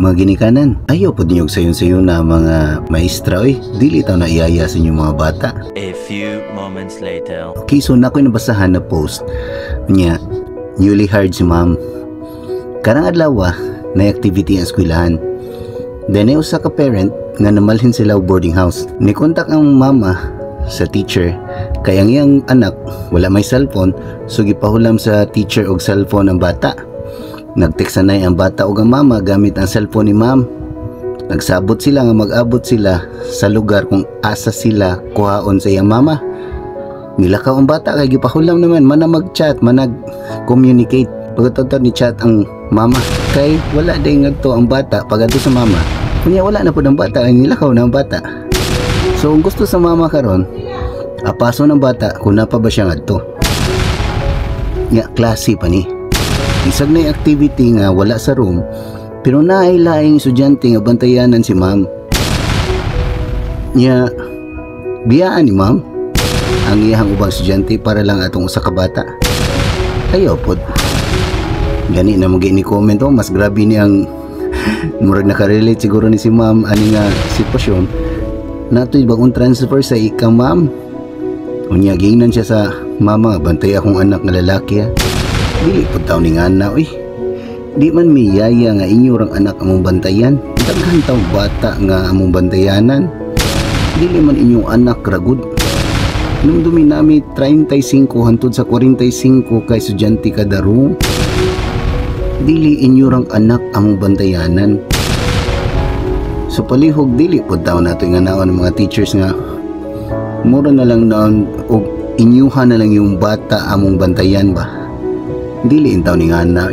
mga ginikanan. Ayaw po ninyog sayon-sayo na mga maestra, dili tayo na iyaya sa inyong mga bata. A few moments later. Okay, so na ako'y nabasahan na post niya, newly hired si ma'am. Karang adlaw na activity ang eskwelahan. Then ay usa ka parent nga namalhin sila og boarding house. Nikontak ang mama sa teacher kay ang iyang anak wala may cellphone, so gipahulam sa teacher og cellphone ang bata. Nagteksanay ang bata ug ang mama gamit ang cellphone ni ma'am. Nagsabot sila nga mag-abot sila sa lugar kung asa sila kuhaon sa iyang mama. Nilakaw ang bata kay gipahulam naman man mag-chat, man nag-communicate. Pagkatapos ni chat ang mama kay wala day ngadto ang bata pagadto sa mama. Kunya wala na pud ang bata kay nilakaw na ang bata. So kung gusto sa mama karon, apaso ng bata kung napa ba siya ngadto. Nya klase pa ni. Isag na activity nga wala sa room, pero naay laing estudyante nga bantayanan si ma'am. Nya biyaan ni ma'am ang iyang ubang estudyante para lang atong usa ka bata. Ayaw pod. Gani na magi ni comment mas grabe ni ang murag nakarelate siguro ni si ma'am ani nga sitwasyon. Natoy bagong transfer sa ika ma'am. Unya gingnan siya sa mama, bantay akong anak nga lalaki. Dili po taon ni nga na, di man miyaya nga inyo rang anak among bantayan. Daghan taong bata nga among bantayanan. Dili man inyong anak ragud. Nung dumi nami 35 hantod sa 45 kay estudyante kada room. Dili inyo rang anak among bantayanan. So palihog dili po taon nato nga naon ng mga teachers nga mura na lang naon og inyuhan na lang yung bata among bantayan ba. Dili intaw ni nga na